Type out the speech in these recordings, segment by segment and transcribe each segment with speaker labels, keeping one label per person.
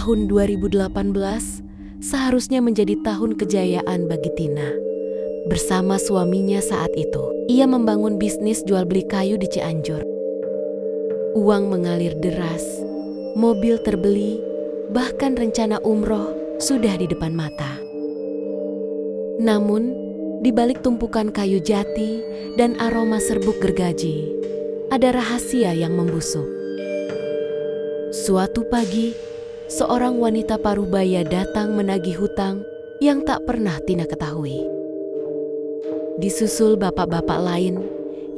Speaker 1: Tahun 2018 seharusnya menjadi tahun kejayaan bagi Tina. Bersama suaminya saat itu, ia membangun bisnis jual beli kayu di Cianjur. Uang mengalir deras, mobil terbeli, bahkan rencana umroh sudah di depan mata. Namun, di balik tumpukan kayu jati dan aroma serbuk gergaji, ada rahasia yang membusuk. Suatu pagi, seorang wanita parubaya datang menagih hutang yang tak pernah Tina ketahui. Disusul bapak-bapak lain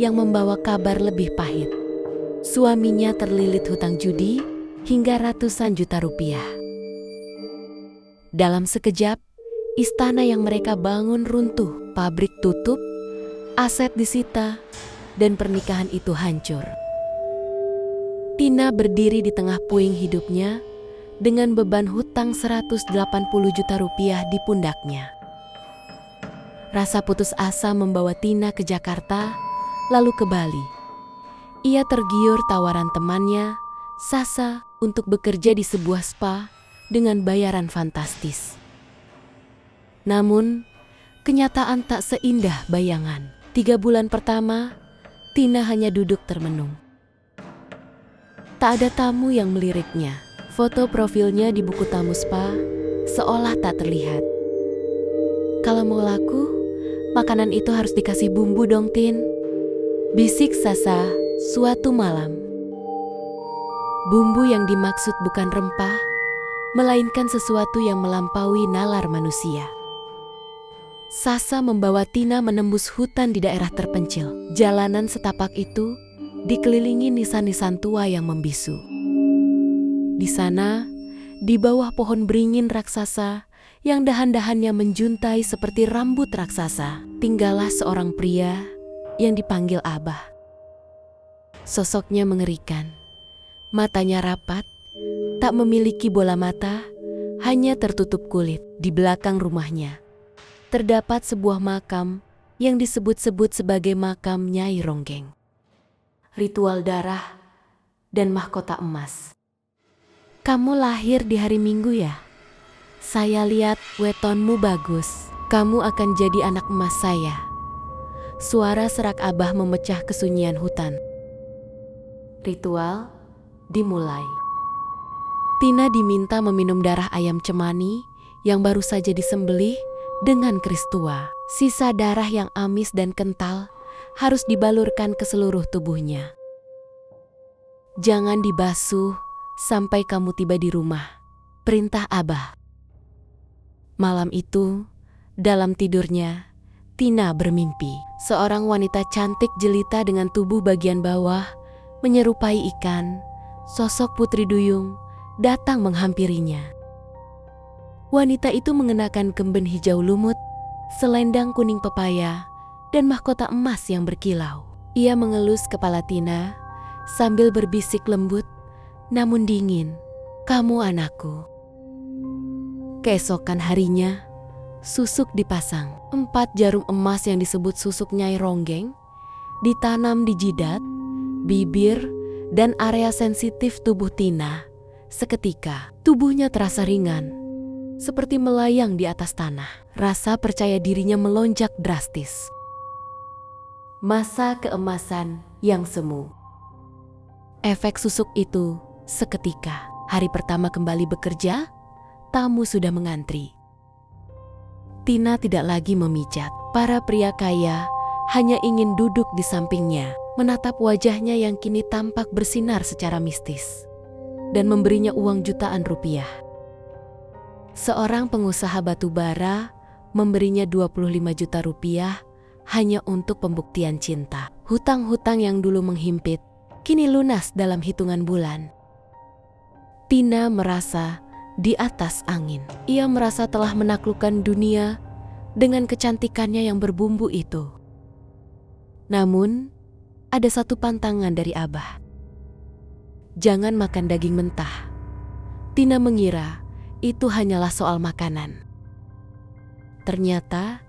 Speaker 1: yang membawa kabar lebih pahit. Suaminya terlilit hutang judi hingga ratusan juta rupiah. Dalam sekejap, istana yang mereka bangun runtuh, pabrik tutup, aset disita, dan pernikahan itu hancur. Tina berdiri di tengah puing hidupnya dengan beban hutang 180 juta rupiah di pundaknya. Rasa putus asa membawa Tina ke Jakarta, lalu ke Bali. Ia tergiur tawaran temannya, Sasa, untuk bekerja di sebuah spa dengan bayaran fantastis. Namun, kenyataan tak seindah bayangan. 3 bulan pertama, Tina hanya duduk termenung. Tak ada tamu yang meliriknya. Foto profilnya di buku tamu spa seolah tak terlihat. Kalau mau laku, makanan itu harus dikasih bumbu dong, Tin. Bisik Sasa suatu malam. Bumbu yang dimaksud bukan rempah, melainkan sesuatu yang melampaui nalar manusia. Sasa membawa Tina menembus hutan di daerah terpencil. Jalanan setapak itu dikelilingi nisan-nisan tua yang membisu. Di sana, di bawah pohon beringin raksasa yang dahan-dahannya menjuntai seperti rambut raksasa, tinggallah seorang pria yang dipanggil Abah. Sosoknya mengerikan. Matanya rapat, tak memiliki bola mata, hanya tertutup kulit. Di belakang rumahnya terdapat sebuah makam yang disebut-sebut sebagai makam Nyai Ronggeng. Ritual darah dan mahkota emas. Kamu lahir di hari Minggu ya? Saya lihat wetonmu bagus. Kamu akan jadi anak emas saya. Suara serak Abah memecah kesunyian hutan. Ritual dimulai. Tina diminta meminum darah ayam cemani yang baru saja disembelih dengan keris tua. Sisa darah yang amis dan kental harus dibalurkan ke seluruh tubuhnya. Jangan dibasuh sampai kamu tiba di rumah, perintah Abah. Malam itu, dalam tidurnya, Tina bermimpi. Seorang wanita cantik jelita dengan tubuh bagian bawah menyerupai ikan, sosok Putri Duyung, datang menghampirinya. Wanita itu mengenakan kemben hijau lumut, selendang kuning pepaya, dan mahkota emas yang berkilau. Ia mengelus kepala Tina sambil berbisik lembut namun dingin, "Kamu anakku." Keesokan harinya, susuk dipasang. 4 jarum emas yang disebut susuk Nyai Ronggeng ditanam di jidat, bibir, dan area sensitif tubuh Tina. Seketika, tubuhnya terasa ringan, seperti melayang di atas tanah. Rasa percaya dirinya melonjak drastis. Masa keemasan yang semu. Efek susuk itu seketika. Hari pertama kembali bekerja, tamu sudah mengantri. Tina tidak lagi memijat. Para pria kaya hanya ingin duduk di sampingnya, menatap wajahnya yang kini tampak bersinar secara mistis, dan memberinya uang jutaan rupiah. Seorang pengusaha batu bara memberinya 25 juta rupiah hanya untuk pembuktian cinta. Hutang-hutang yang dulu menghimpit, kini lunas dalam hitungan bulan. Tina merasa di atas angin. Ia merasa telah menaklukkan dunia dengan kecantikannya yang berbumbu itu. Namun, ada satu pantangan dari Abah. Jangan makan daging mentah. Tina mengira itu hanyalah soal makanan. Ternyata,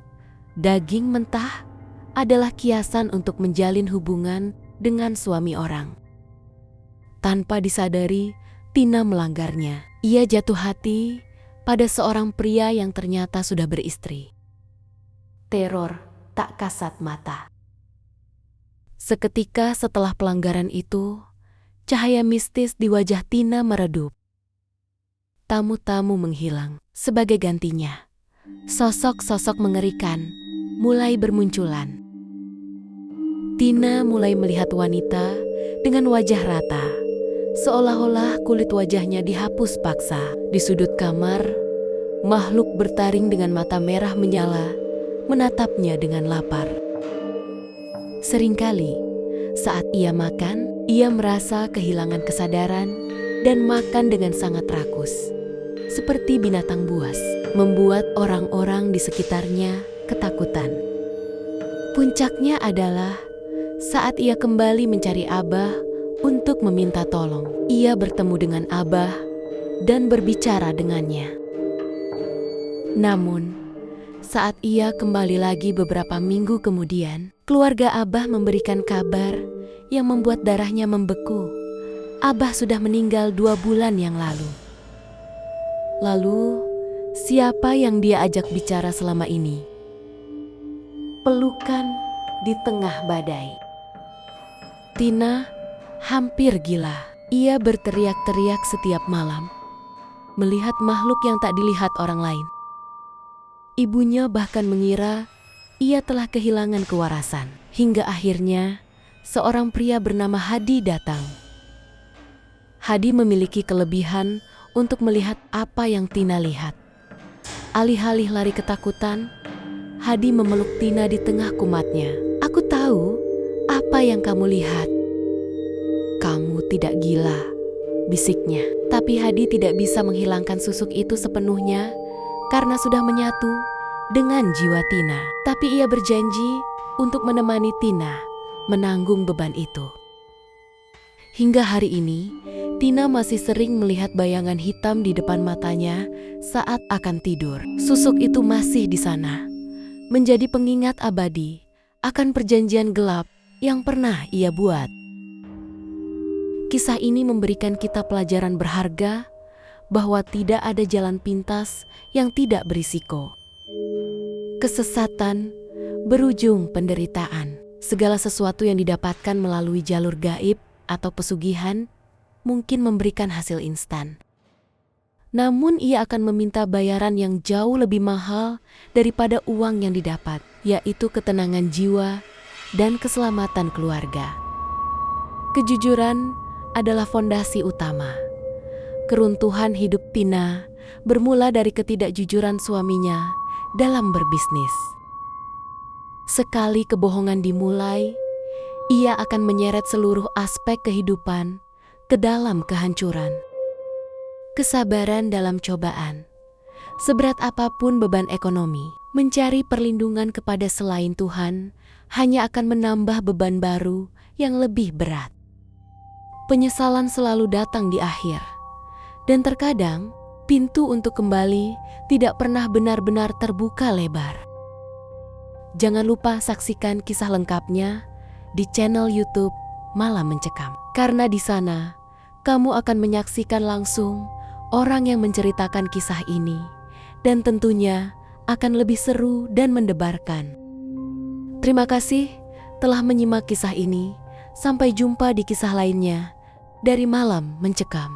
Speaker 1: daging mentah adalah kiasan untuk menjalin hubungan dengan suami orang. Tanpa disadari, Tina melanggarnya. Ia jatuh hati pada seorang pria yang ternyata sudah beristri. Teror tak kasat mata. Seketika setelah pelanggaran itu, cahaya mistis di wajah Tina meredup. Tamu-tamu menghilang. Sebagai gantinya, sosok-sosok mengerikan mulai bermunculan. Tina mulai melihat wanita dengan wajah rata, seolah-olah kulit wajahnya dihapus paksa. Di sudut kamar, makhluk bertaring dengan mata merah menyala, menatapnya dengan lapar. Seringkali, saat ia makan, ia merasa kehilangan kesadaran dan makan dengan sangat rakus. Seperti binatang buas, membuat orang-orang di sekitarnya ketakutan. Puncaknya adalah saat ia kembali mencari Abah untuk meminta tolong. Ia bertemu dengan Abah dan berbicara dengannya. Namun, saat ia kembali lagi beberapa minggu kemudian, keluarga Abah memberikan kabar yang membuat darahnya membeku. Abah sudah meninggal 2 bulan yang lalu. Lalu, siapa yang dia ajak bicara selama ini? Pelukan di tengah badai. Tina hampir gila. Ia berteriak-teriak setiap malam, melihat makhluk yang tak dilihat orang lain. Ibunya bahkan mengira ia telah kehilangan kewarasan. Hingga akhirnya, seorang pria bernama Hadi datang. Hadi memiliki kelebihan untuk melihat apa yang Tina lihat. Alih-alih lari ketakutan, Hadi memeluk Tina di tengah kumatnya. "Aku tahu apa yang kamu lihat. Kamu tidak gila," bisiknya. Tapi Hadi tidak bisa menghilangkan susuk itu sepenuhnya karena sudah menyatu dengan jiwa Tina. Tapi ia berjanji untuk menemani Tina menanggung beban itu. Hingga hari ini, Tina masih sering melihat bayangan hitam di depan matanya saat akan tidur. Susuk itu masih di sana, menjadi pengingat abadi akan perjanjian gelap yang pernah ia buat. Kisah ini memberikan kita pelajaran berharga bahwa tidak ada jalan pintas yang tidak berisiko. Kesesatan berujung penderitaan. Segala sesuatu yang didapatkan melalui jalur gaib atau pesugihan mungkin memberikan hasil instan. Namun ia akan meminta bayaran yang jauh lebih mahal daripada uang yang didapat, yaitu ketenangan jiwa dan keselamatan keluarga. Kejujuran adalah fondasi utama. Keruntuhan hidup Tina bermula dari ketidakjujuran suaminya dalam berbisnis. Sekali kebohongan dimulai, ia akan menyeret seluruh aspek kehidupan ke dalam kehancuran. Kesabaran dalam cobaan. Seberat apapun beban ekonomi, mencari perlindungan kepada selain Tuhan hanya akan menambah beban baru yang lebih berat. Penyesalan selalu datang di akhir, dan terkadang pintu untuk kembali tidak pernah benar-benar terbuka lebar. Jangan lupa saksikan kisah lengkapnya di channel YouTube Malam Mencekam, karena di sana kamu akan menyaksikan langsung orang yang menceritakan kisah ini, dan tentunya akan lebih seru dan mendebarkan. Terima kasih telah menyimak kisah ini. Sampai jumpa di kisah lainnya dari Malam Mencekam.